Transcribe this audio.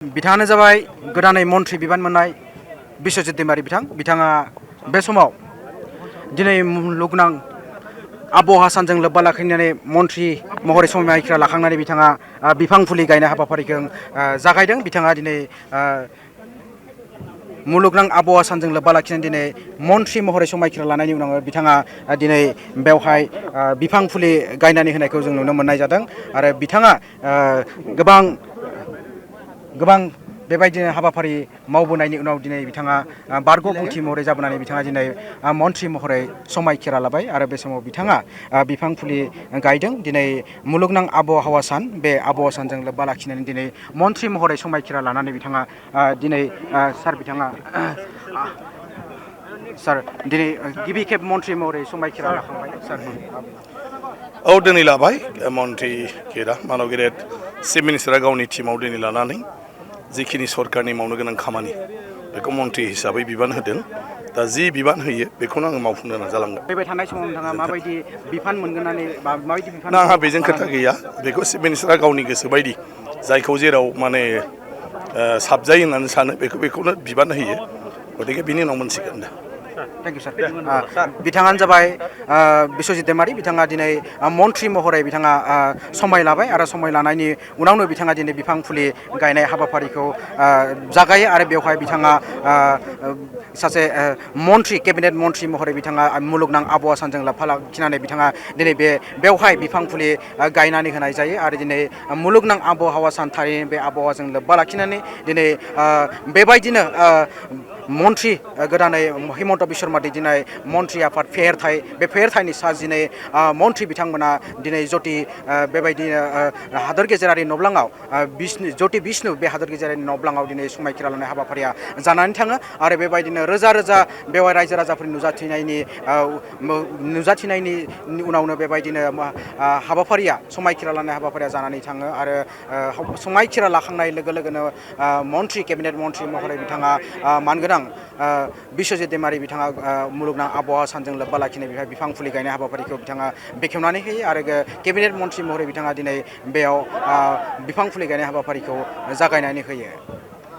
बिथाङानो जाबाय गोदानै मन्त्रि बिबान मोननाय बिश्वजित दैमारी बिथाङा बे समाव दिनै मुलुगनां आबहावा सानजों लोब्बा लाखिनानै मन्त्रि महरै समायखिरा लाखांनानै बिथाङा बिफां फुलि गायनाय हाबाफारिखौ जागायदों। बिथाङा दिनै मुलुगनां आबहावा सानजों लोब्बा लाखिनानै दिनै मन्त्रि महरै समायखिरा लानायनि उनाव बिथाङा दिनै बेवहाय बिफां फुलि गायनानै होनायखौ जों नुनो मोननाय जादों आरो बिथाङा गोबां बेबायदिनो हाबाफारि मावबोनायनि उनाव दिनै बिथाङा बारग' बुंथि महरै जाबोनानै बिथाङा दिनै मन्त्रि महरै समायखिरा लाबाय आरो बे समाव बिथाङा बिफां फुलि गायदों। दिनै मुलुगनां आबहावा सान, बे आबहावा सानजों लोब्बा लाखिनानै दिनै मन्त्रि महरै समायखिरा लानानै बिथाङा दिनै सार दिनै गिबि खेब मन्त्रि महरै समायखिरा लाखांबाय सार। औ दिनै लाबाय मन्त्रि खेरा मानव गेदेर चिफ मिनिस्टारा गावनि टीमाव दिनै लानानै जिखिनि सरकारनि मावनो गोनां खामानि बेखौ मन्त्रि हिसाबै बिबान होदों। दा जि बिबान होयो बेखौनो आङो मावफुंनो नाजालांगोन। फैबाय थानाय समाव नोंथाङा माबायदि बिफान मोनगोननानै माबायदि बिफान? आंहा बेजों खोथा गैया, बेखौ चिफ मिनिस्टारा गावनि गोसो बायदि जायखौ जेराव माने साबजायो होननानै सानो बेखौनो बिबान होयो। गतिके बिनि उनाव मोनसिगोन दा। थेंक इउ सार। बिथाङानो जाबाय बिश्वजित दैमारी। बिथाङा दिनै मन्त्रि महरै बिथाङा समाय लाबाय आरो समाय लानायनि उनावनो बिथाङा दिनै बिफां फुलि गायनाय हाबाफारिखौ जागायो आरो बेवहाय बिथाङा सासे मन्त्रि, केबिनेट मन्त्रि महरै बिथाङा मुलुगनां आबहावा सानजों लोब्बा लाखिनानै बिथाङा दिनै बेवहाय बिफां फुलि गायनानै होनाय जायो आरो दिनै मुलुगनां आबहावा सान थारैनो बे आबहावाजों लोब्बा लाखिनानै दिनै बेबायदिनो मन्त्रि गोदानै हिमन्त बिश्व शर्मा दैदेननाय मन्त्रि आफाद फेहेरथाय, बे फेहेरथायनि सा दिनै मन्त्रि बिथांमोना दिनै जति बेबायदिनो हादोर गेजेरारि नब्लाङाव जति बिष्णु बे हादोर गेजेरारि नब्लाङाव दिनै समायखिरा लानाय हाबाफारिया जानानै थाङो आरो बेबायदिनो रोजा रोजा बेवहाय रायजो राजाफोरनि नुजाथिनायनि उनावनो बेबायदिनो हाबाफारिया समायखिरा लानाय हाबाफारिया जानानै थाङो आरो समायखिरा लाखांनाय लोगो लोगोनो मन्त्रि, केबिनेट मन्त्रि महरै बिथाङा मानगोनां बिश्वजित दैमारी बिथाङा मुलुगनां आबहावा सानजों लोब्बा लाखिनाय बेवहाय बिफां फुलि गायनाय हाबाफारिखौ बिथाङा बेखेवनानै होयो आरो केबिनेट मन्त्रि महरै बिथाङा दिनै बेयाव बिफां फुलि गायनाय हाबाफारिखौ जागायनानै होयो।